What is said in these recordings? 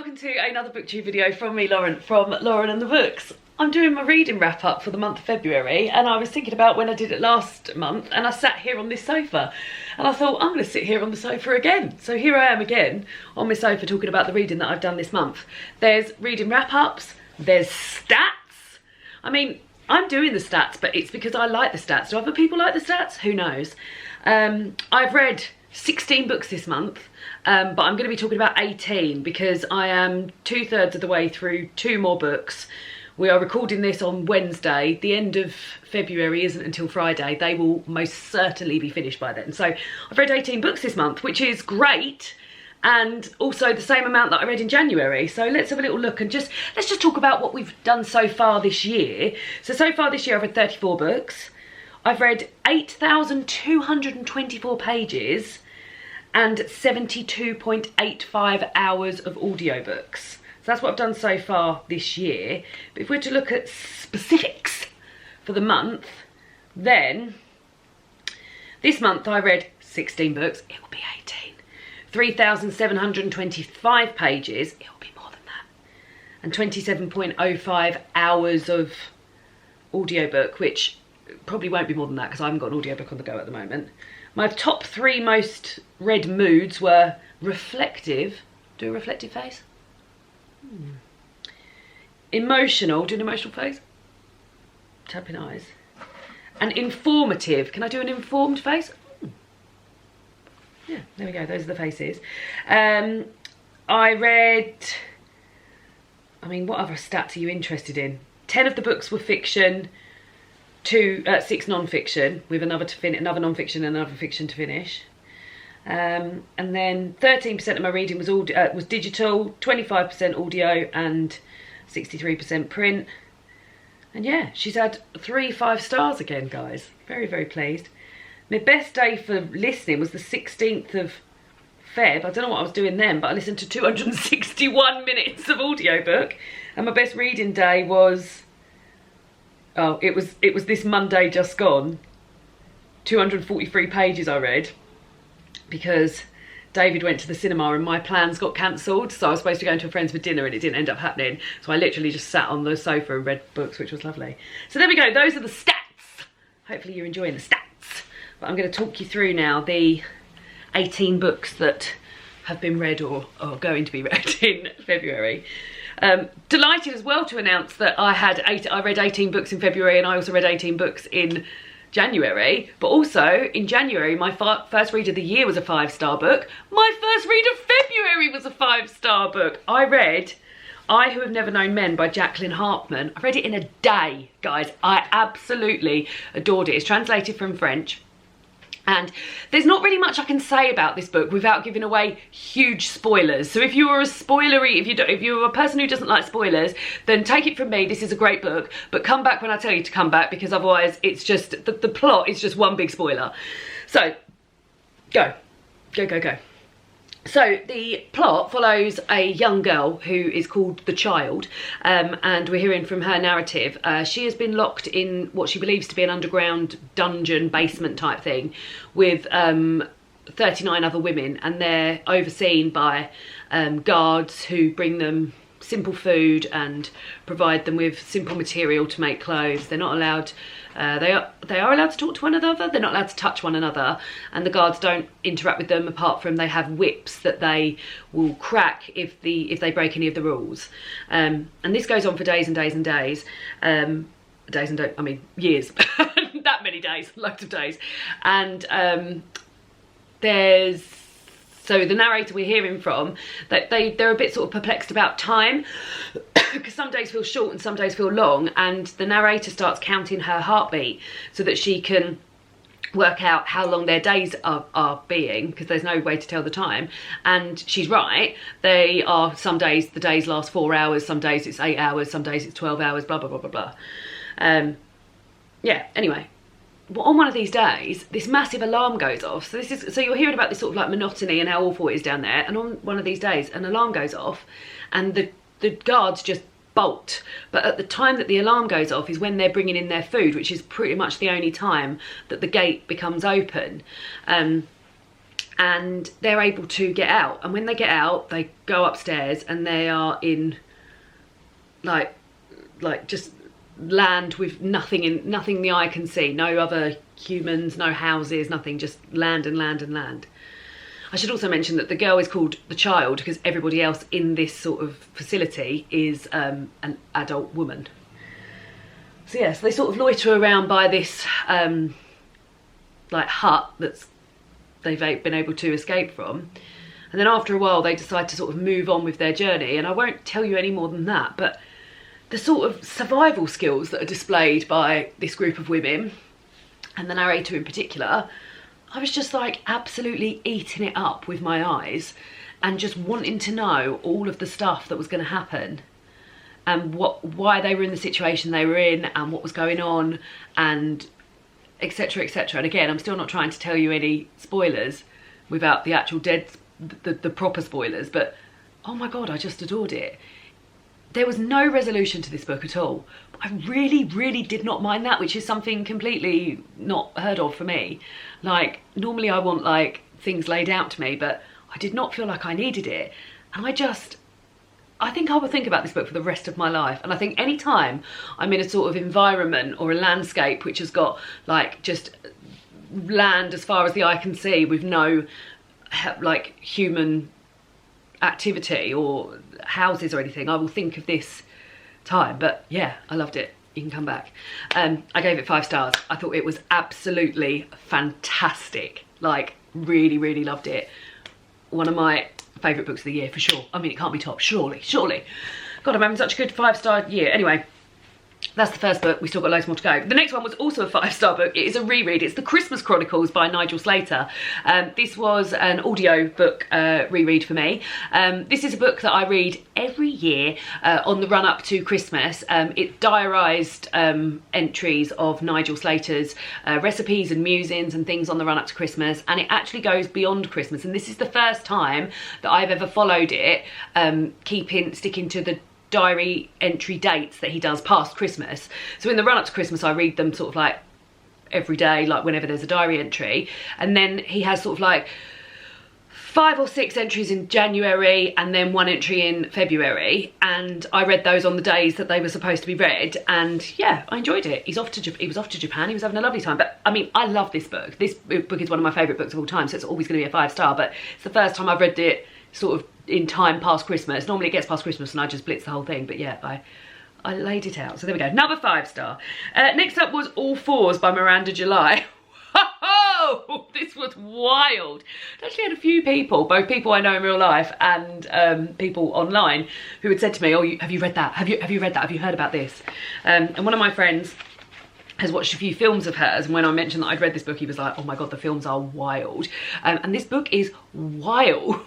welcome to another booktube video from me, Lauren, from Lauren and the Books. I'm doing my reading wrap up for the month of February, and I was thinking about when I did it last month, and I sat here on this sofa and I thought, I'm going to sit here on the sofa again. So here I am again on my sofa talking about the reading that I've done this month. There's reading wrap ups, there's stats. I mean, I'm doing the stats, but it's because I like the stats. Do other people like the stats? Who knows? I've read 16 books this month, but I'm going to be talking about 18 because I am 2/3 of the way through 2 more books. We are recording this on Wednesday. The end of February isn't until Friday. They will most certainly be finished by then. So I've read 18 books this month, which is great, and also the same amount that I read in January. So let's have a little look and let's just talk about what we've done so far this year. So far this year I've read 34 books. I've read 8,224 pages and 72.85 hours of audiobooks. So that's what I've done so far this year. But if we're to look at specifics for the month, then this month I read 16 books. It will be 18. 3,725 pages. It will be more than that. And 27.05 hours of audiobook, which probably won't be more than that because I haven't got an audiobook on the go at the moment. My top 3 most read moods were reflective. Do a reflective face. Emotional. Do an emotional face. Tapping eyes. And informative. Can I do an informed face? Yeah, there we go. Those are the faces. I read... I mean, what other stats are you interested in? 10 of the books were fiction. 6 non-fiction, with another non-fiction and another fiction to finish. And then 13% of my reading was digital, 25% audio and 63% print. And yeah, she's had 3 5-stars again, guys. Very, very pleased. My best day for listening was the 16th of Feb. I don't know what I was doing then, but I listened to 261 minutes of audiobook. And my best reading day was... oh, it was this Monday just gone. 243 pages I read because David went to the cinema and my plans got cancelled. So I was supposed to go into a friend's for dinner and it didn't end up happening. So I literally just sat on the sofa and read books, which was lovely. So there we go. Those are the stats. Hopefully you're enjoying the stats. But I'm going to talk you through now the 18 books that have been read or are going to be read in February. Delighted as well to announce that I read 18 books in February, and I also read 18 books in January. But also in January, my first read of the year was a 5-star book. My first read of February was a 5-star book. I read I Who Have Never Known Men by Jacqueline Hartman. I read it in a day, guys. I absolutely adored it. It's translated from French. And there's not really much I can say about this book without giving away huge spoilers. So if you are a spoilery, if you're a person who doesn't like spoilers, then take it from me. This is a great book, but come back when I tell you to come back, because otherwise it's just the plot is just one big spoiler. So go. So the plot follows a young girl who is called the Child, and we're hearing from her narrative. She has been locked in what she believes to be an underground dungeon basement type thing with 39 other women, and they're overseen by guards who bring them simple food and provide them with simple material to make clothes. They're not allowed, they are allowed to talk to one another. They're not allowed to touch one another, and the guards don't interact with them apart from they have whips that they will crack if they break any of the rules. And this goes on for days and days and days. I mean years. That many days, loads of days. And so the narrator we're hearing from, they're a bit sort of perplexed about time because some days feel short and some days feel long, and the narrator starts counting her heartbeat so that she can work out how long their days are being, because there's no way to tell the time. And she's right, they are, some days the days last 4 hours, some days it's 8 hours, some days it's 12 hours, blah blah blah blah blah. Yeah, anyway, on one of these days this massive alarm goes off. So you're hearing about this sort of like monotony and how awful it is down there, and on one of these days an alarm goes off and the guards just bolt. But at the time that the alarm goes off is when they're bringing in their food, which is pretty much the only time that the gate becomes open. and they're able to get out. And when they get out, they go upstairs and they are in like just land with nothing the eye can see, no other humans, no houses, nothing, just land and land and land. I should also mention that the girl is called the Child because everybody else in this sort of facility is an adult woman. So yeah, so they sort of loiter around by this like hut that's they've been able to escape from, and then after a while they decide to sort of move on with their journey, and I won't tell you any more than that, but the sort of survival skills that are displayed by this group of women, and the narrator in particular, I was just like absolutely eating it up with my eyes and just wanting to know all of the stuff that was going to happen and why they were in the situation they were in and what was going on, and etc, etc. And again, I'm still not trying to tell you any spoilers without the actual the proper spoilers, but oh my god, I just adored it. There was no resolution to this book at all. I really did not mind that, which is something completely not heard of for me. Like, normally I want like things laid out to me, but I did not feel like I needed it. And I think I will think about this book for the rest of my life. And I think any time I'm in a sort of environment or a landscape which has got like just land as far as the eye can see with no like human activity or houses or anything, I will think of this time. But yeah, I loved it. You can come back. I gave it 5 stars. I thought it was absolutely fantastic. Like, really loved it. One of my favourite books of the year for sure. I mean, it can't be topped, surely. God, I'm having such a good 5-star year. Anyway, that's the first book. We still got loads more to go. The next one was also a 5-star book. It is a reread. It's The Christmas Chronicles by Nigel Slater. This was an audio book reread for me. This is a book that I read every year on the run up to Christmas. It diarised entries of Nigel Slater's recipes and musings and things on the run up to Christmas, and it actually goes beyond Christmas. And this is the first time that I've ever followed it, sticking to the diary entry dates that he does past Christmas. So in the run up to Christmas I read them sort of like every day, like whenever there's a diary entry, and then he has sort of like 5 or 6 entries in January and then 1 entry in February, and I read those on the days that they were supposed to be read, and yeah, I enjoyed it. He was off to Japan, he was having a lovely time. But I mean, I love this book. This book is one of my favourite books of all time, so it's always going to be a 5-star, but it's the first time I've read it sort of in time past Christmas. Normally it gets past Christmas and I just blitz the whole thing, but yeah, I laid it out. So there we go, another 5-star. Next up was All Fours by Miranda July. Oh, this was wild. I actually had a few people, both people I know in real life and people online, who had said to me, oh, have you read that? Have you read that? Have you heard about this? And one of my friends has watched a few films of hers, and when I mentioned that I'd read this book, he was like, oh my god, the films are wild. And this book is wild.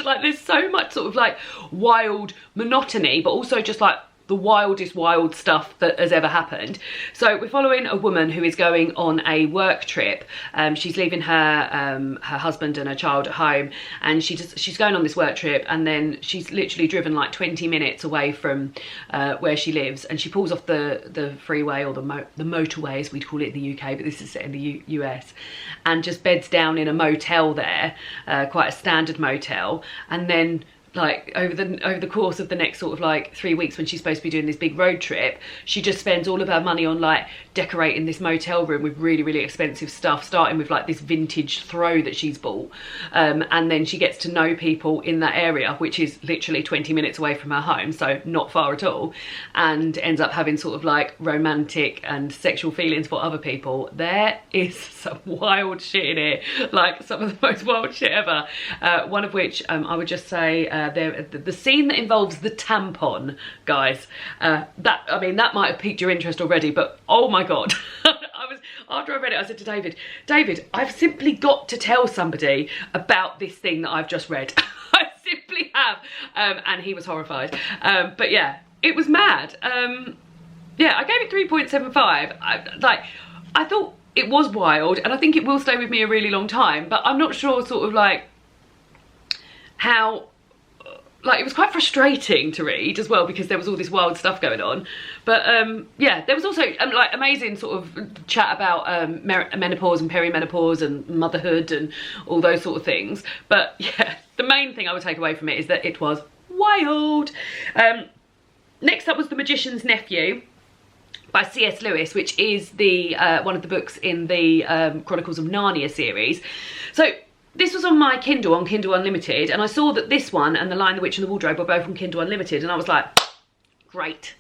Like, there's so much sort of like wild monotony, but also just like the wildest wild stuff that has ever happened. So we're following a woman who is going on a work trip. She's leaving her husband and her child at home, and she's going on this work trip, and then she's literally driven like 20 minutes away from where she lives, and she pulls off the freeway, or the motorway as we'd call it in the UK, but this is set in the US, and just beds down in a motel there, quite a standard motel. And then like over the course of the next sort of like 3 weeks, when she's supposed to be doing this big road trip, she just spends all of her money on like decorating this motel room with really expensive stuff, starting with like this vintage throw that she's bought, and then she gets to know people in that area, which is literally 20 minutes away from her home, so not far at all, and ends up having sort of like romantic and sexual feelings for other people. There is some wild shit in it, like some of the most wild shit ever, one of which I would just say, the scene that involves the tampon, guys, that might have piqued your interest already, but oh my god. After I read it, I said to David, I've simply got to tell somebody about this thing that I've just read. I simply have. And he was horrified. But yeah, it was mad. Yeah, I gave it 3.75. I thought it was wild, and I think it will stay with me a really long time, but I'm not sure sort of like how like, it was quite frustrating to read as well because there was all this wild stuff going on. But yeah, there was also like amazing sort of chat about menopause and perimenopause and motherhood and all those sort of things. But yeah, the main thing I would take away from it is that it was wild. Next up was The Magician's Nephew by C.S. Lewis, which is the one of the books in the Chronicles of Narnia series. So this was on my Kindle, on Kindle Unlimited, and I saw that this one and The Lion, the Witch and the Wardrobe were both on Kindle Unlimited, and I was like, great.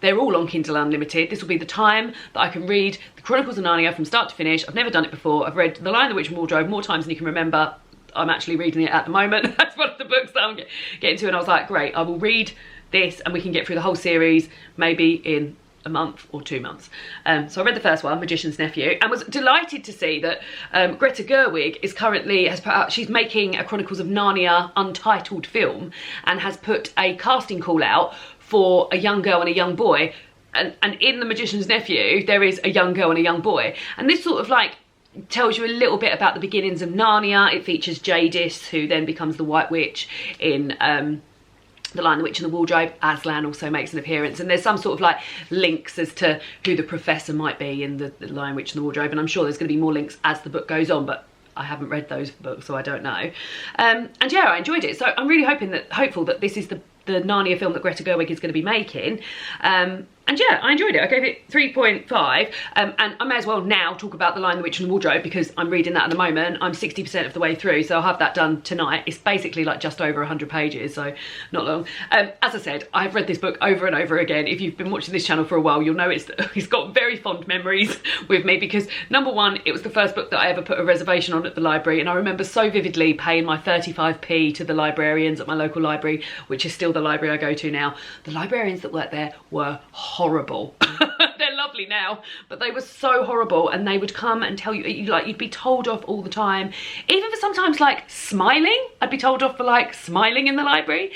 They're all on Kindle Unlimited. This will be the time that I can read the Chronicles of Narnia from start to finish. I've never done it before. I've read The Lion, the Witch and Wardrobe more times than you can remember. I'm actually reading it at the moment. That's one of the books that I'm getting to, and I was like, great, I will read this and we can get through the whole series maybe in a month or 2 months. So I read the first one, Magician's Nephew, and was delighted to see that Greta Gerwig is currently, has put out, she's making a Chronicles of Narnia untitled film and has put a casting call out for a young girl and a young boy. And in The Magician's Nephew, there is a young girl and a young boy. And this sort of like tells you a little bit about the beginnings of Narnia. It features Jadis, who then becomes the White Witch in The Lion, the Witch and the Wardrobe. Aslan also makes an appearance, and there's some sort of like links as to who the professor might be in the Lion, Witch and the Wardrobe, and I'm sure there's going to be more links as the book goes on, but I haven't read those books, so I don't know. And yeah, I enjoyed it, so I'm really hopeful that this is the Narnia film that Greta Gerwig is going to be making. And yeah, I enjoyed it. I gave it 3.5. And I may as well now talk about The Lion, the Witch and the Wardrobe because I'm reading that at the moment. I'm 60% of the way through, so I'll have that done tonight. It's basically like just over 100 pages, so not long. As I said, I've read this book over and over again. If you've been watching this channel for a while, you'll know it's got very fond memories with me because, number one, it was the first book that I ever put a reservation on at the library, and I remember so vividly paying my 35p to the librarians at my local library, which is still the library I go to now. The librarians that worked there were horrible. They're lovely now, but they were so horrible, and they would come and tell you, like, you'd be told off all the time, even for sometimes like smiling. I'd be told off for like smiling in the library,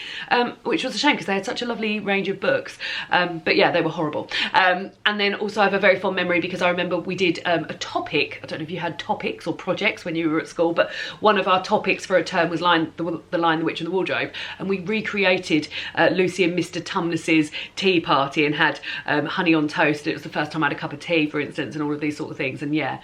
which was a shame because they had such a lovely range of books, but yeah, they were horrible. And then also I have a very fond memory because I remember we did a topic. I don't know if you had topics or projects when you were at school, but one of our topics for a term was the Lion, the Witch and the Wardrobe, and we recreated Lucy and Mr. Tumnus's tea party and had honey on toast. It was the first time I had a cup of tea, for instance, and all of these sort of things. And yeah,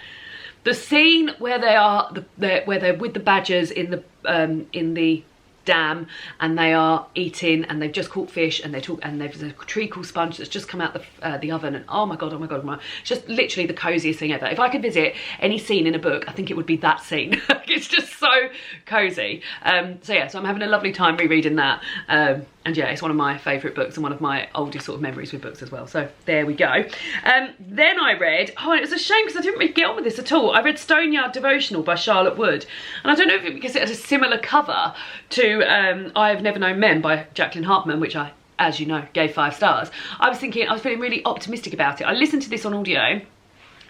the scene where they are, where they're with the badgers in the dam, and they are eating, and they've just caught fish, and there's a treacle sponge that's just come out the oven, and oh my god, it's just literally the coziest thing ever. If I could visit any scene in a book, I think it would be that scene. It's just so cozy. So yeah, so I'm having a lovely time rereading that, and yeah, it's one of my favourite books and one of my oldest sort of memories with books as well. So there we go. Then I read, oh, it was a shame because I didn't really get on with this at all. I read Stoneyard Devotional by Charlotte Wood, and I don't know if it's because it has a similar cover to I Have Never Known Men by Jacqueline Hartman, which I, as you know, gave 5 stars. I was feeling really optimistic about it. I listened to this on audio.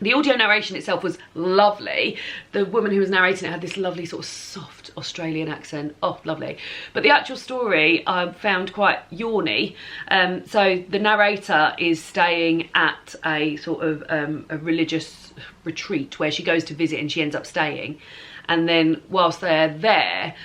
The audio narration itself was lovely. The woman who was narrating it had this lovely sort of soft Australian accent. Oh, lovely. But the actual story I found quite yawny. So the narrator is staying at a sort of a religious retreat where she goes to visit, and she ends up staying. And then whilst they're there,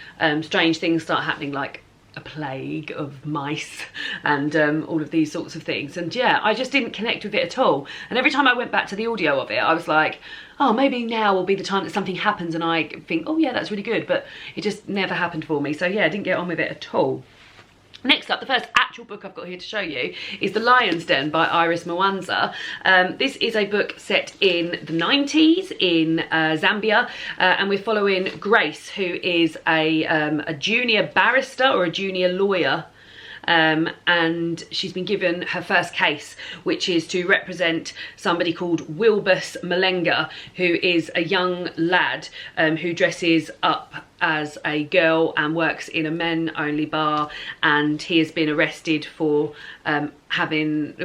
strange things start happening, like a plague of mice and all of these sorts of things. And yeah, I just didn't connect with it at all. And every time I went back to the audio of it, I was like, oh, maybe now will be the time that something happens and I think, oh yeah, that's really good. But it just never happened for me. So yeah, I didn't get on with it at all. Next up, the first actual book I've got here to show you is The Lion's Den by Iris Mwanza. This is a book set in the 90s in Zambia, and we're following Grace, who is a junior barrister or a junior lawyer. And she's been given her first case, which is to represent somebody called Wilbus Malenga, who is a young lad who dresses up as a girl and works in a men-only bar, and he has been arrested for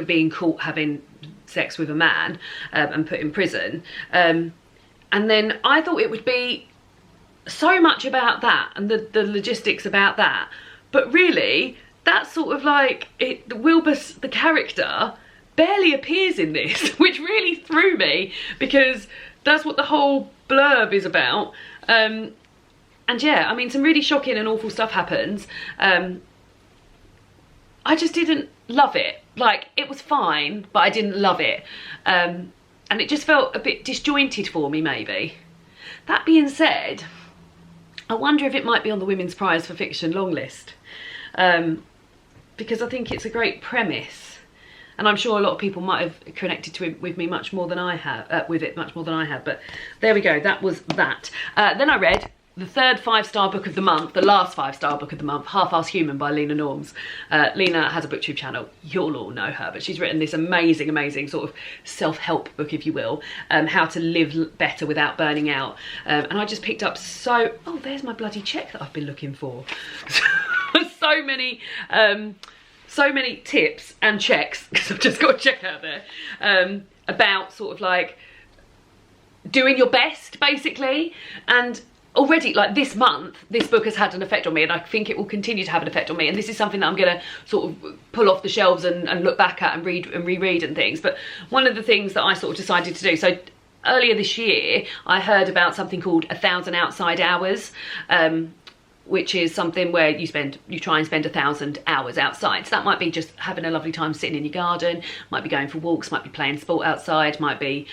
being caught having sex with a man and put in prison. And then I thought it would be so much about that and the logistics about that, but really that's sort of like it. Wilbus, the character, barely appears in this, which really threw me because that's what the whole blurb is about. And yeah, I mean, some really shocking and awful stuff happens. I just didn't love it. Like, it was fine, but I didn't love it. And it just felt a bit disjointed for me, maybe. That being said, I wonder if it might be on the Women's Prize for Fiction long list. Because I think it's a great premise. And I'm sure a lot of people might have connected to it with me much more than I have, but there we go, that was that. Then I read the third 5-star book of the month, the last 5-star book of the month, Half-arsed Human by Lena Norms. Lena has a booktube channel, you'll all know her, but she's written this amazing, amazing sort of self-help book, if you will, how to live better without burning out. And I just picked up oh, there's my bloody check that I've been looking for. So many tips and checks, because I've just got a check out there, about sort of like doing your best, basically. And already, like this month, this book has had an effect on me, and I think it will continue to have an effect on me. And this is something that I'm going to sort of pull off the shelves and look back at and read and reread and things. But one of the things that I sort of decided to do, so earlier this year, I heard about something called 1,000 outside hours, which is something where you try and spend 1,000 hours outside. So that might be just having a lovely time sitting in your garden, might be going for walks, might be playing sport outside, might be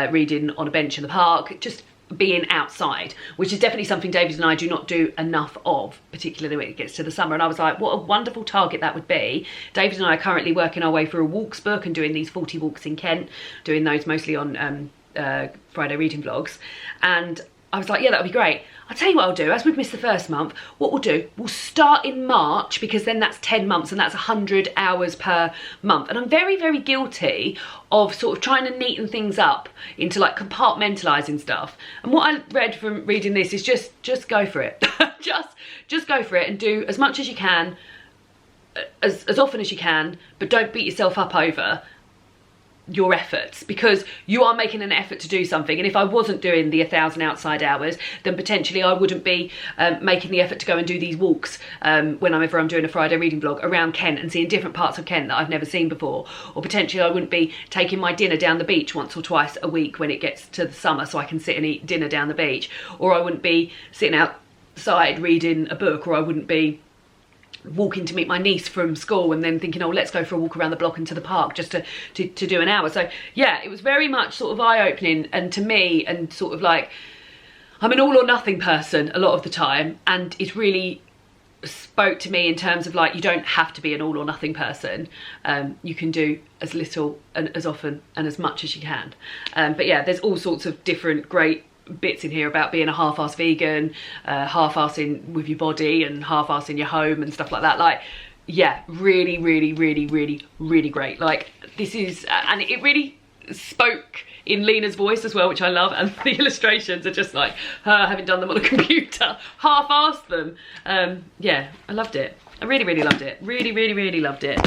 reading on a bench in the park, just being outside, which is definitely something David and I do not do enough of, particularly when it gets to the summer. And I was like, what a wonderful target that would be. David and I are currently working our way through a walks book and doing these 40 walks in Kent, doing those mostly on Friday reading vlogs. And I was like, yeah, that would be great. I'll tell you what I'll do, as we've missed the first month, what we'll do, we'll start in March, because then that's 10 months and that's 100 hours per month. And I'm very, very guilty of sort of trying to neaten things up into like compartmentalising stuff. And what I read from reading this is just go for it. just go for it and do as much as you can, as often as you can, but don't beat yourself up over your efforts, because you are making an effort to do something. And if I wasn't doing the 1,000 outside hours, then potentially I wouldn't be making the effort to go and do these walks whenever I'm doing a Friday reading vlog around Kent and seeing different parts of Kent that I've never seen before. Or potentially I wouldn't be taking my dinner down the beach once or twice a week when it gets to the summer, so I can sit and eat dinner down the beach. Or I wouldn't be sitting outside reading a book, or I wouldn't be walking to meet my niece from school and then thinking, oh, let's go for a walk around the block into the park just to do an hour. So yeah, it was very much sort of eye-opening, and to me, and sort of like, I'm an all or nothing person a lot of the time, and it really spoke to me in terms of like, you don't have to be an all or nothing person. You can do as little and as often and as much as you can. But yeah, there's all sorts of different great bits in here about being a half-arsed vegan, half-arsing with your body and half-arsing your home and stuff like that. Like, yeah, really, really, really, really, really great. Like, this is, and it really spoke in Lena's voice as well, which I love, and the illustrations are just like her having done them on a computer, half-arsed them. Yeah, I loved it. I really, really loved it. Really, really, really loved it.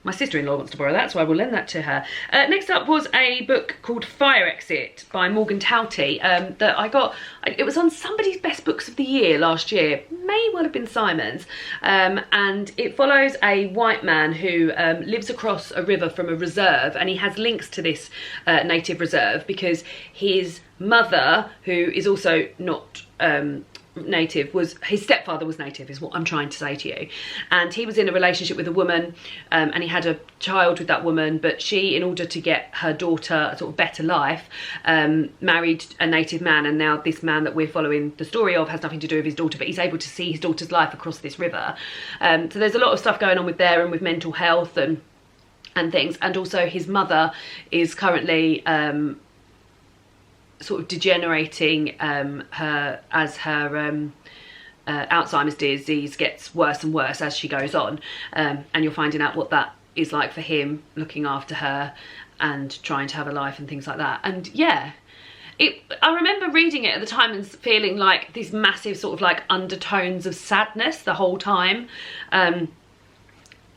My sister-in-law wants to borrow that, so I will lend that to her. Next up was a book called Fire Exit by Morgan Tauti that I got. It was on somebody's best books of the year last year. May well have been Simon's. And it follows a white man who lives across a river from a reserve, and he has links to this native reserve because his mother, who is also not native, his stepfather was native, is what I'm trying to say to you. And he was in a relationship with a woman, and he had a child with that woman, but she, in order to get her daughter a sort of better life, married a native man. And now this man that we're following the story of has nothing to do with his daughter, but he's able to see his daughter's life across this river. So there's a lot of stuff going on with there, and with mental health and things. And also his mother is currently sort of degenerating her Alzheimer's disease gets worse and worse as she goes on, and you're finding out what that is like for him, looking after her and trying to have a life and things like that. And yeah, I remember reading it at the time and feeling like these massive sort of like undertones of sadness the whole time, and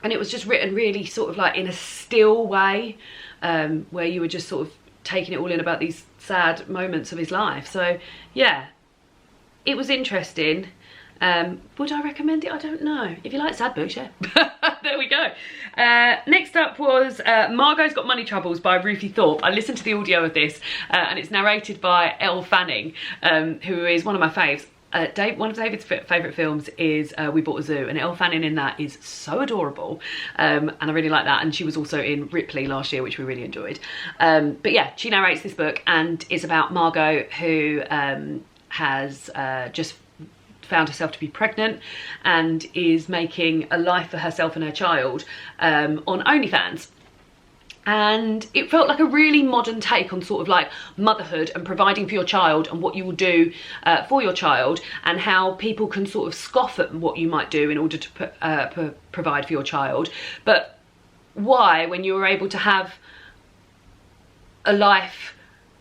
it was just written really sort of like in a still way, where you were just sort of taking it all in about these sad moments of his life. So yeah, it was interesting. Would I recommend it? I don't know. If you like sad books, yeah. There we go. Next up was Margo's Got Money Troubles by Ruthie Thorpe. I listened to the audio of this, and it's narrated by Elle Fanning, who is one of my faves. One of David's favourite films is We Bought a Zoo, and Elle Fanning in that is so adorable, and I really like that. And she was also in Ripley last year, which we really enjoyed. But yeah, she narrates this book, and it's about Margo, who has just found herself to be pregnant and is making a life for herself and her child on OnlyFans. And it felt like a really modern take on sort of like motherhood and providing for your child and what you will do for your child, and how people can sort of scoff at what you might do in order to provide for your child, but why, when you were able to have a life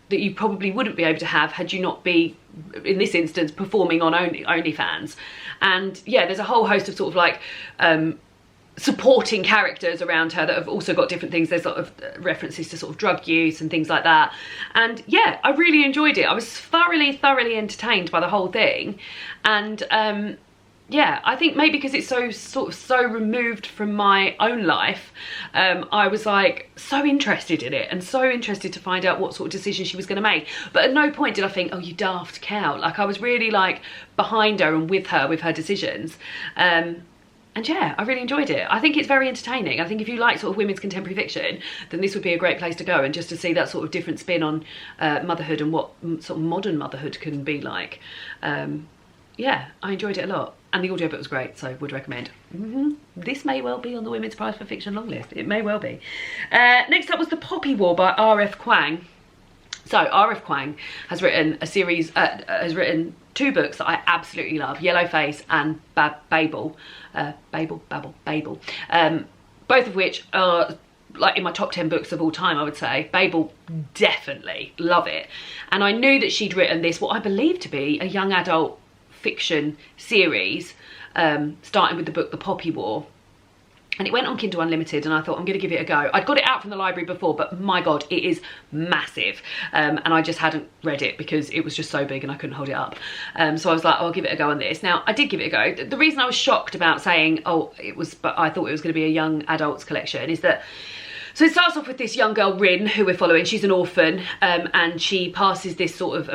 that you probably wouldn't be able to have had you not be, in this instance, performing on OnlyFans. And yeah, there's a whole host of sort of like supporting characters around her that have also got different things. There's sort of references to sort of drug use and things like that. And yeah, I really enjoyed it. I was thoroughly entertained by the whole thing. And yeah, I think maybe because it's so removed from my own life, I was like so interested in it and so interested to find out what sort of decision she was going to make. But at no point did I think, oh, you daft cow. Like, I was really like behind her and with her decisions. And yeah, I really enjoyed it. I think it's very entertaining. I think if you like sort of women's contemporary fiction, then this would be a great place to go, and just to see that sort of different spin on motherhood and what sort of modern motherhood can be like. Yeah, I enjoyed it a lot. And the audiobook was great, so would recommend. This may well be on the Women's Prize for Fiction long list. It may well be. Next up was The Poppy War by R.F. Kuang. So R.F. Kuang has written a series, has written 2 books that I absolutely love, Yellowface and Babel. Both of which are like in my top 10 books of all time, I would say. Babel, definitely love it. And I knew that she'd written this, what I believe to be a young adult fiction series, starting with the book The Poppy War. And it went on Kindle Unlimited, and I thought, I'm going to give it a go. I'd got it out from the library before, but my God, it is massive. And I just hadn't read it because it was just so big and I couldn't hold it up. So I was like, oh, I'll give it a go on this. Now, I did give it a go. The reason I was shocked about saying, but I thought it was going to be a young adults collection, is that, so it starts off with this young girl, Rin, who we're following. She's an orphan, and she passes this sort of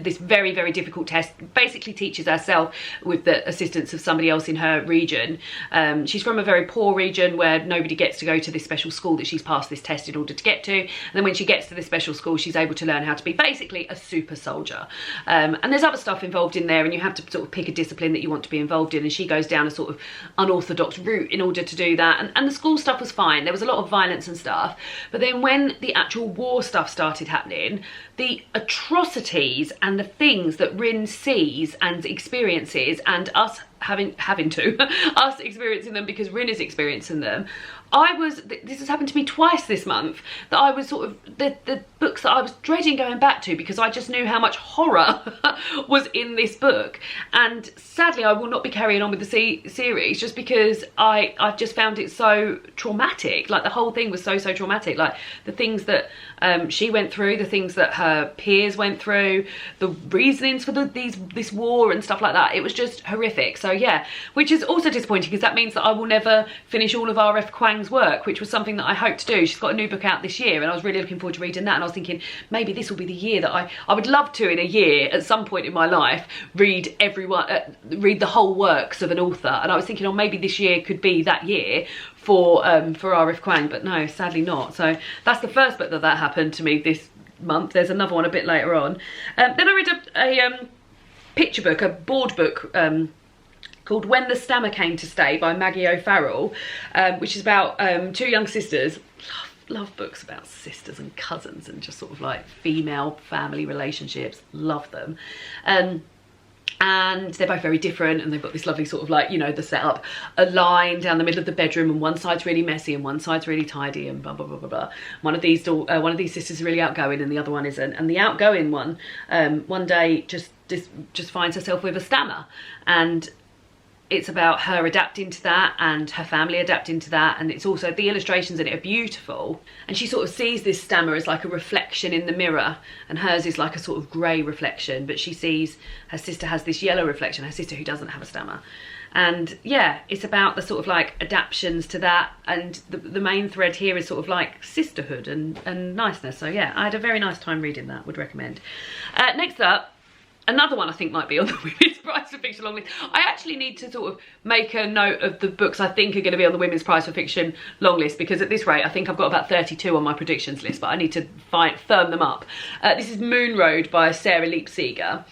this very, very difficult test. Basically teaches herself with the assistance of somebody else in her region. She's from a very poor region where nobody gets to go to this special school that she's passed this test in order to get to. And then when she gets to this special school, she's able to learn how to be basically a super soldier. And there's other stuff involved in there, and you have to sort of pick a discipline that you want to be involved in. And she goes down a sort of unorthodox route in order to do that. And the school stuff was fine. There was a lot of violence and stuff, but then when the actual war stuff started happening, the atrocities and the things that Rin sees and experiences, and us having to us experiencing them because Rin is experiencing them, this has happened to me twice this month, that I was sort of, the books that I was dreading going back to because I just knew how much horror was in this book. And sadly, I will not be carrying on with the series just because I've just found it so traumatic. Like, the whole thing was so traumatic. Like, the things that she went through, the things that her peers went through, the reasonings for this war and stuff like that. It was just horrific. So yeah, which is also disappointing because that means that I will never finish all of R.F. Kuang's work, which was something that I hoped to do. She's got a new book out this year, and I was really looking forward to reading that. And I was thinking, maybe this will be the year that I would love to, in a year, at some point in my life, read the whole works of an author. And I was thinking, oh, maybe this year could be that year for R.F. Kuang, but no, sadly not. So that's the first book that happened to me this month. There's another one a bit later on. Then I read a picture book, a board book, called When the Stammer Came to Stay by Maggie O'Farrell, which is about 2 young sisters. Love books about sisters and cousins and just sort of like female family relationships. Love them. And they're both very different, and they've got this lovely sort of like, you know, the setup, a line down the middle of the bedroom, and one side's really messy and one side's really tidy, and blah blah blah blah blah. One of these sisters is really outgoing and the other one isn't, and the outgoing one one day just finds herself with a stammer, and it's about her adapting to that and her family adapting to that. And it's also, the illustrations in it are beautiful, and she sort of sees this stammer as like a reflection in the mirror, and hers is like a sort of grey reflection, but she sees her sister has this yellow reflection, her sister who doesn't have a stammer. And yeah, it's about the sort of like adaptations to that, and the main thread here is sort of like sisterhood and niceness. So yeah, I had a very nice time reading that, would recommend. Next up, Another one I think might be on the Women's Prize for Fiction long list. I actually need to sort of make a note of the books I think are going to be on the Women's Prize for Fiction long list, because at this rate I think I've got about 32 on my predictions list, but I need to firm them up. This is Moon Road by Sarah Leapseeger.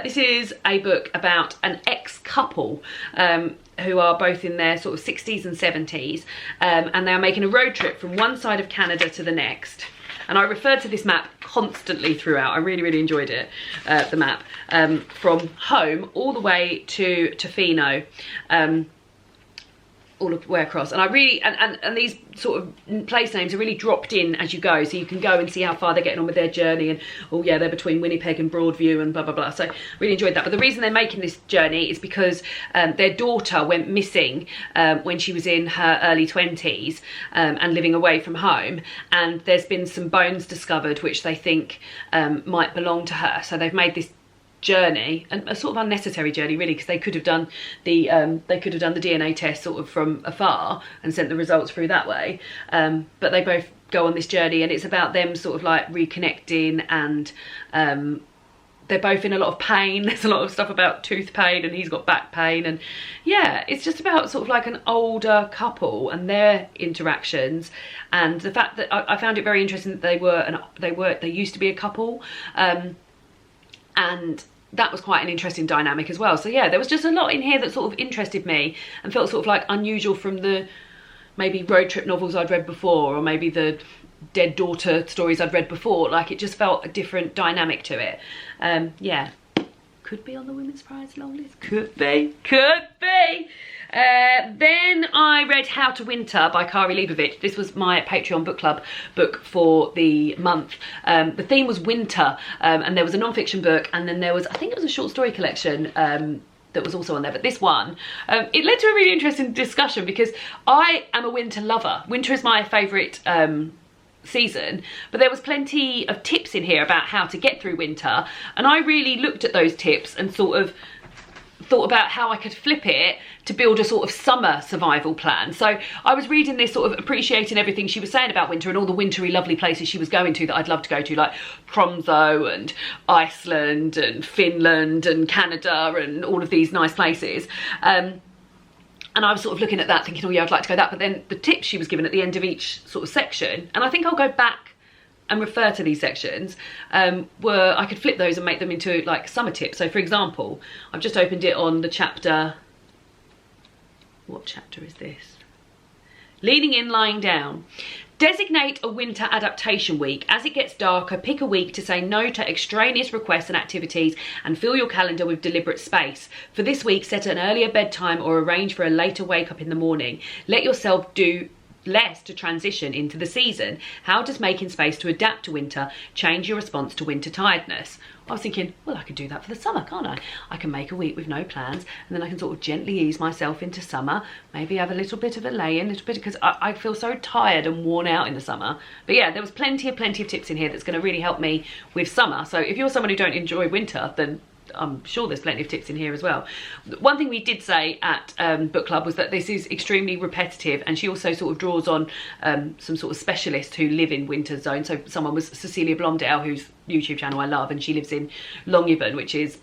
This is a book about an ex-couple who are both in their sort of 60s and 70s, and they are making a road trip from one side of Canada to the next. And I referred to this map constantly throughout. I really, really enjoyed it, the map, from home all the way to Tofino, all the way across. And I really, and these sort of place names are really dropped in as you go, so you can go and see how far they're getting on with their journey, and oh yeah, they're between Winnipeg and Broadview and blah blah blah. So really enjoyed that. But the reason they're making this journey is because their daughter went missing when she was in her early 20s and living away from home, and there's been some bones discovered which they think might belong to her. So they've made this journey, and a sort of unnecessary journey really, because they could have done the DNA test sort of from afar and sent the results through that way, but they both go on this journey, and it's about them sort of like reconnecting, and they're both in a lot of pain. There's a lot of stuff about tooth pain, and he's got back pain, and yeah, it's just about sort of like an older couple and their interactions, and the fact that I found it very interesting that they used to be a couple, and that was quite an interesting dynamic as well. So yeah, there was just a lot in here that sort of interested me and felt sort of like unusual from the maybe road trip novels I'd read before, or maybe the dead daughter stories I'd read before. Like, it just felt a different dynamic to it. Yeah, could be on the Women's Prize long list. Could be. Then I read How to Winter by Kari Leibovitz. This was my Patreon book club book for the month. The theme was winter, and there was a non-fiction book, and then there was, I think it was a short story collection that was also on there. But this one, it led to a really interesting discussion, because I am a winter lover. Winter is my favourite season, but there was plenty of tips in here about how to get through winter, and I really looked at those tips and sort of thought about how I could flip it to build a sort of summer survival plan. So I was reading this, sort of appreciating everything she was saying about winter and all the wintry lovely places she was going to that I'd love to go to, like Tromso and Iceland and Finland and Canada and all of these nice places. And I was sort of looking at that thinking, oh yeah, I'd like to go that. But then the tips she was given at the end of each sort of section, and I think I'll go back and refer to these sections, were I could flip those and make them into like summer tips. So for example, I've just opened it on the chapter, what chapter is this? Leaning in, lying down. Designate a winter adaptation week. As it gets darker, pick a week to say no to extraneous requests and activities, and fill your calendar with deliberate space. For this week, set an earlier bedtime or arrange for a later wake up in the morning. Let yourself do less to transition into the season. How does making space to adapt to winter change your response to winter tiredness? I was thinking, well, I could do that for the summer, can't I? I can make a week with no plans, and then I can sort of gently ease myself into summer, maybe have a little bit of a lay-in, because I feel so tired and worn out in the summer. But yeah, there was plenty of tips in here that's going to really help me with summer. So if you're someone who don't enjoy winter, then I'm sure there's plenty of tips in here as well. One thing we did say at book club was that this is extremely repetitive, and she also sort of draws on some sort of specialists who live in winter zones. So someone was Cecilia Blondell, whose YouTube channel I love, and she lives in Longyearbyen, which is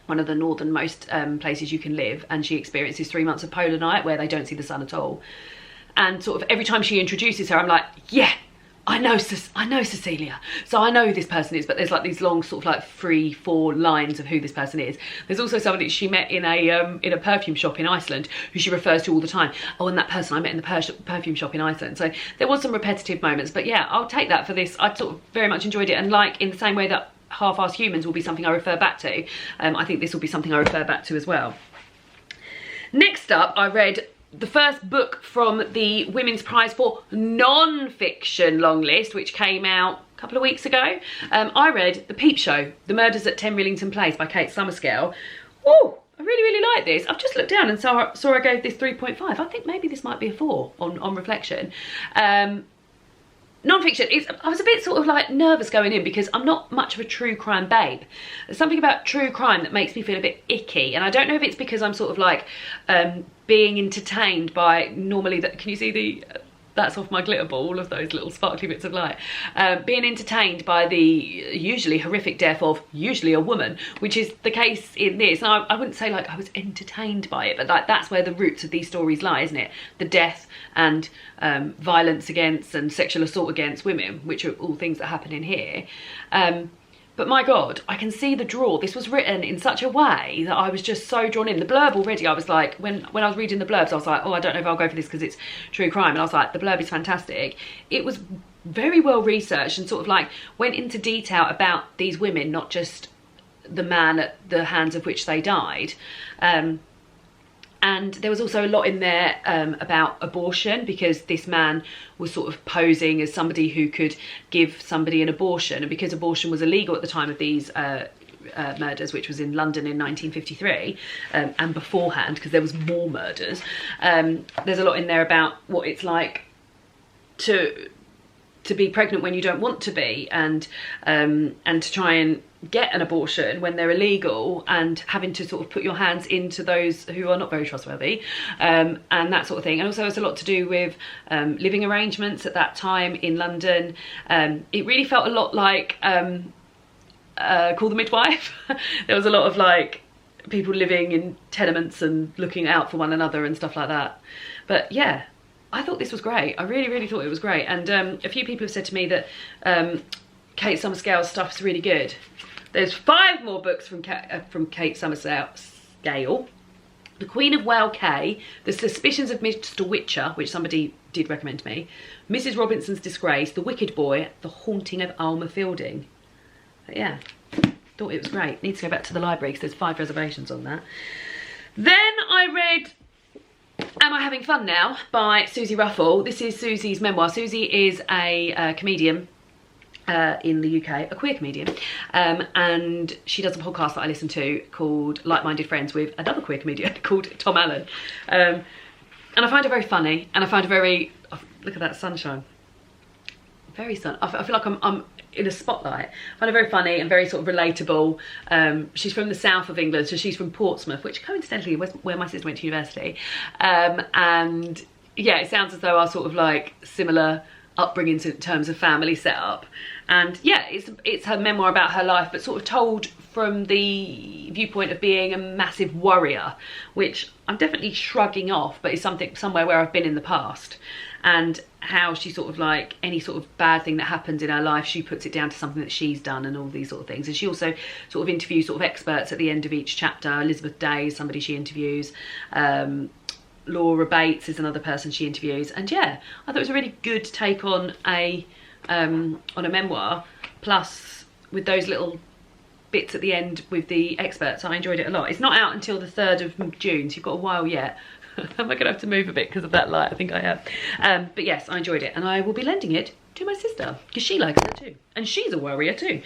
one of the northernmost places you can live, and she experiences 3 months of polar night where they don't see the sun at all. And sort of every time she introduces her, I'm like, yeah, I know Cecilia, so I know who this person is. But there's like these long sort of like 3-4 lines of who this person is. There's also somebody she met in a perfume shop in Iceland who she refers to all the time. Oh, and that person I met in the perfume shop in Iceland. So there was some repetitive moments, but yeah, I'll take that for this. I sort of very much enjoyed it, and like in the same way that Half-arsed Humans will be something I refer back to, I think this will be something I refer back to as well. Next up, I read the first book from the Women's Prize for Non-Fiction long list, which came out a couple of weeks ago. I read The Peepshow, The Murders at 10 Rillington Place by Kate Summerscale. Oh, I really like this. I've just looked down and saw I gave this 3.5. I think maybe this might be a 4 on reflection. Non-fiction, I was a bit sort of like nervous going in because I'm not much of a true crime babe. There's something about true crime that makes me feel a bit icky, and I don't know if it's because I'm sort of like being entertained by normally that. Can you see that's off my glitter ball, all of those little sparkly bits of light. Being entertained by the usually horrific death of usually a woman, which is the case in this. And I wouldn't say like I was entertained by it, but like that's where the roots of these stories lie, isn't it? The death and violence against and sexual assault against women, which are all things that happen in here. But my God, I can see the draw. This was written in such a way that I was just so drawn in. The blurb already, I was like, when I was reading the blurbs, I was like, oh, I don't know if I'll go for this because it's true crime. And I was like, the blurb is fantastic. It was very well researched and sort of like went into detail about these women, not just the man at the hands of which they died. And there was also a lot in there about abortion, because this man was sort of posing as somebody who could give somebody an abortion. And because abortion was illegal at the time of these murders, which was in London in 1953, and beforehand, because there was more murders, there's a lot in there about what it's like to be pregnant when you don't want to be, and to try and get an abortion when they're illegal, and having to sort of put your hands into those who are not very trustworthy, and that sort of thing. And also it's a lot to do with living arrangements at that time in London. It really felt a lot like Call the Midwife. There was a lot of like people living in tenements and looking out for one another and stuff like that. But yeah, I thought this was great. I really, really thought it was great. And a few people have said to me that Kate Summerscale's stuff's really good. There's 5 more books from Kate Summerscale. The Queen of Whale K, The Suspicions of Mr. Witcher, which somebody did recommend to me, Mrs. Robinson's Disgrace, The Wicked Boy, The Haunting of Alma Fielding. But yeah, thought it was great. Need to go back to the library because there's 5 reservations on that. Then I read Am I Having Fun Now by Susie Ruffle. This is Susie's memoir. Susie is a comedian in the UK, a queer comedian, and she does a podcast that I listen to called Like-Minded Friends with another queer comedian called Tom Allen, and I find her very funny, and I find her very, oh, look at that sunshine, very sun. I feel like I'm in a spotlight. I find her very funny and very sort of relatable. She's from the south of England, so she's from Portsmouth, which coincidentally was where my sister went to university, and yeah, it sounds as though our sort of like similar upbringings in terms of family setup. And yeah, it's her memoir about her life, but sort of told from the viewpoint of being a massive worrier, which I'm definitely shrugging off, but it's somewhere where I've been in the past. And how she sort of like any sort of bad thing that happens in her life, she puts it down to something that she's done and all these sort of things. And she also sort of interviews sort of experts at the end of each chapter. Elizabeth Day is somebody she interviews. Laura Bates is another person she interviews. And yeah, I thought it was a really good take on a memoir, plus with those little bits at the end with the experts. I enjoyed it a lot. It's not out until the 3rd of June, so you've got a while yet. Am I gonna have to move a bit because of that light? I think I have. But yes, I enjoyed it, and I will be lending it to my sister because she likes it too, and she's a worrier too.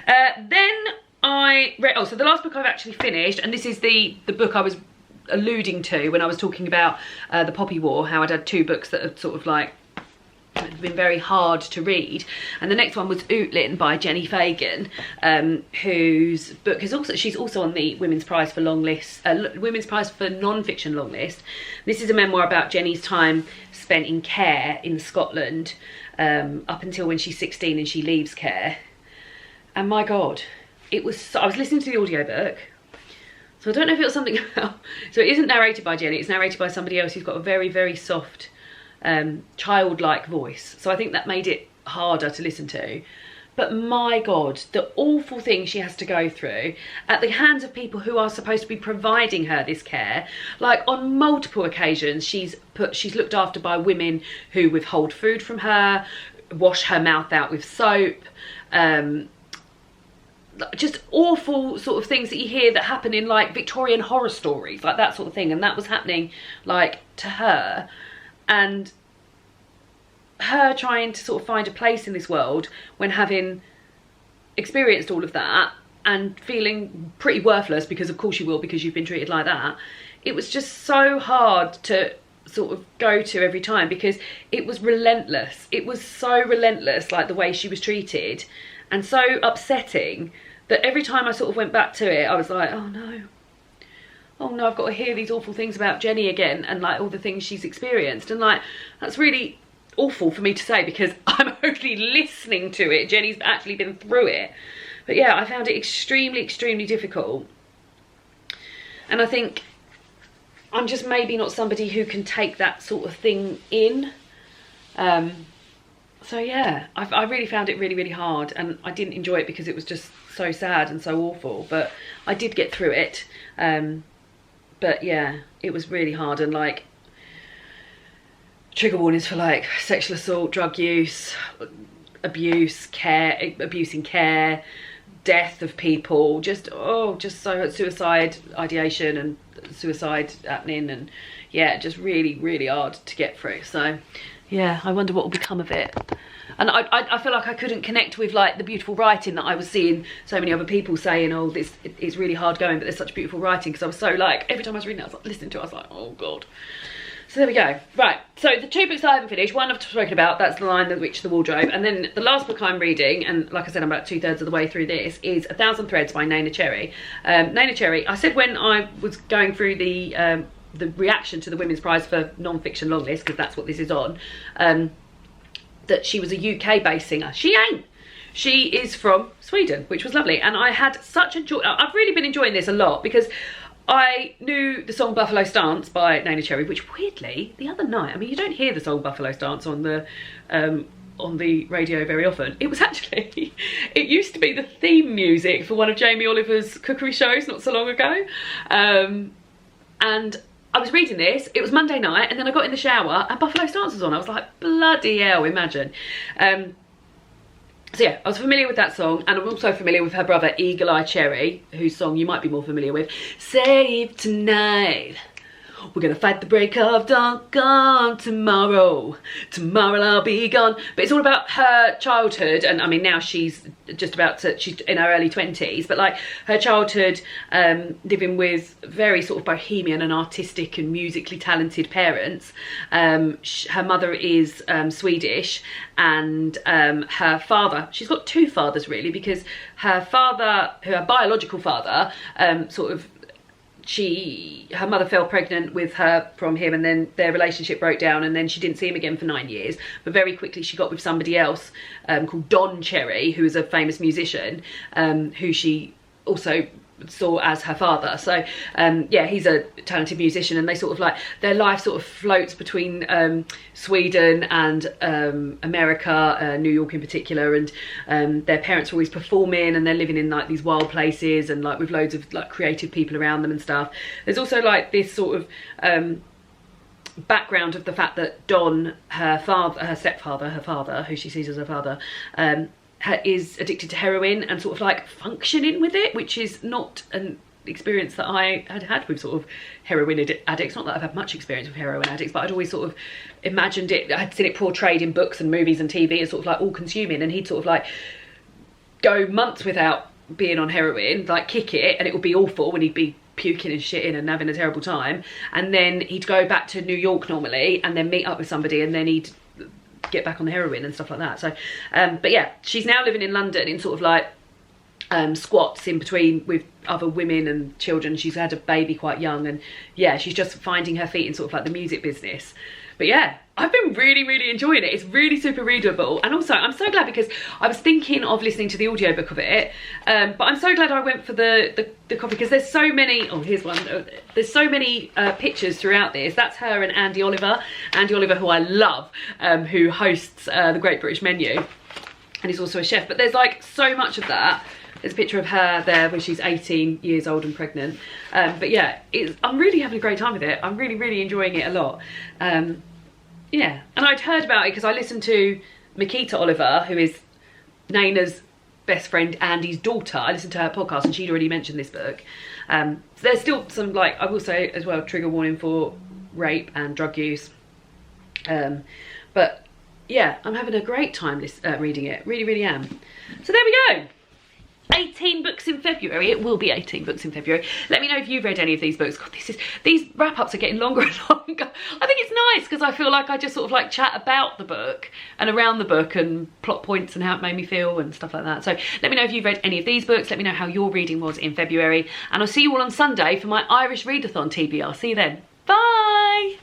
Then I read, so the last book I've actually finished, and this is the book I was alluding to when I was talking about the Poppy War, how I'd had 2 books that had sort of like been very hard to read, and the next one was Ootlin by Jenny Fagan, whose book is also, she's also on the Women's Prize for Women's Prize for Non-Fiction long list. This is a memoir about Jenny's time spent in care in Scotland, up until when she's 16 and she leaves care. And my God, it was, I was listening to the audiobook, so I don't know if it was something about, so it isn't narrated by Jenny, it's narrated by somebody else who's got a very, very soft childlike voice, so I think that made it harder to listen to. But my God, the awful things she has to go through at the hands of people who are supposed to be providing her this care. Like on multiple occasions she's looked after by women who withhold food from her, wash her mouth out with soap, just awful sort of things that you hear that happen in like Victorian horror stories, like that sort of thing. And that was happening like to her, and her trying to sort of find a place in this world when having experienced all of that and feeling pretty worthless, because of course you will, because you've been treated like that. It was just so hard to sort of go to every time, because it was relentless. It was so relentless, like the way she was treated, and so upsetting that every time I sort of went back to it, I was like, oh no, I've got to hear these awful things about Jenny again, and like all the things she's experienced. And like, that's really awful for me to say because I'm only listening to it. Jenny's actually been through it. But yeah, I found it extremely, extremely difficult. And I think I'm just maybe not somebody who can take that sort of thing in. So yeah, I really found it really, really hard, and I didn't enjoy it because it was just so sad and so awful, but I did get through it. But yeah, it was really hard, and like trigger warnings for like sexual assault, drug use, abuse in care, death of people, just so suicide ideation and suicide happening, and yeah, just really, really hard to get through. So yeah, I wonder what will become of it. And I feel like I couldn't connect with like the beautiful writing that I was seeing so many other people saying, oh, this it's really hard going, but there's such beautiful writing, because I was so like, every time I was reading it, I was like, listening to it, I was like, oh god. So there we go. Right, so the 2 books I haven't finished, one I've spoken about, that's The Lion, the Witch, the Wardrobe, and then the last book I'm reading, and like I said, I'm about 2/3 of the way through this, is 1,000 Threads by Naina Cherry. Naina Cherry, I said when I was going through the reaction to the Women's Prize for Non-Fiction Longlist, because that's what this is on, that she was a UK-based singer. She ain't. She is from Sweden, which was lovely, and I had such a joy. I've really been enjoying this a lot, because I knew the song Buffalo Stance by Naina Cherry, which weirdly, the other night, I mean, you don't hear the song Buffalo Stance on the radio very often. It was actually, it used to be the theme music for one of Jamie Oliver's cookery shows not so long ago. And I was reading this, it was Monday night, and then I got in the shower and Buffalo Stance was on. I was like, bloody hell, imagine. So yeah, I was familiar with that song, and I'm also familiar with her brother Eagle Eye Cherry, whose song you might be more familiar with. Save tonight, we're gonna fight the break of dawn, gone tomorrow, tomorrow I'll be gone. But it's all about her childhood, and I mean now she's just about to, she's in her early 20s, but like her childhood, living with very sort of bohemian and artistic and musically talented parents. Her mother is Swedish, and her father, she's got 2 fathers really, because her father, her biological father, her mother fell pregnant with her from him, and then their relationship broke down, and then she didn't see him again for 9 years. But very quickly she got with somebody else called Don Cherry, who is a famous musician, who she also saw as her father. So yeah, he's a talented musician, and they sort of like, their life sort of floats between Sweden and America, New York in particular, and their parents are always performing, and they're living in like these wild places, and like with loads of like creative people around them and stuff. There's also like this sort of background of the fact that Don, her father, who she sees as her father, is addicted to heroin and sort of like functioning with it, which is not an experience that I had with sort of heroin addicts. Not that I've had much experience with heroin addicts, but I'd always sort of imagined it, I'd seen it portrayed in books and movies and TV as sort of like all consuming, and he'd sort of like go months without being on heroin, like kick it, and it would be awful, and he'd be puking and shitting and having a terrible time, and then he'd go back to New York normally and then meet up with somebody, and then he'd get back on the heroin and stuff like that. So but yeah, she's now living in London in sort of like squats in between with other women and children. She's had a baby quite young, and yeah, she's just finding her feet in sort of like the music business. But yeah, I've been really, really enjoying it. It's really super readable, and also I'm so glad, because I was thinking of listening to the audiobook of it, but I'm so glad I went for the copy, because there's so many, oh here's one, there's so many pictures throughout this. That's her and Andy Oliver, who I love, who hosts the Great British Menu, and he's also a chef. But there's like so much of that. There's a picture of her there when she's 18 years old and pregnant. But yeah, I'm really having a great time with it. I'm really, really enjoying it a lot. Yeah, and I'd heard about it because I listened to Makita Oliver, who is Naina's best friend Andy's daughter. I listened to her podcast, and she'd already mentioned this book. So there's still some, like, I will say as well, trigger warning for rape and drug use. But yeah, I'm having a great time reading it. Really, really am. So there we go. 18 books in February. It will be 18 books in February. Let me know if you've read any of these books. God, these wrap-ups are getting longer and longer. I think it's nice because I feel like I just sort of like chat about the book and around the book and plot points and how it made me feel and stuff like that. So let me know if you've read any of these books. Let me know how your reading was in February, and I'll see you all on Sunday for my Irish Readathon TBR. See you then. Bye!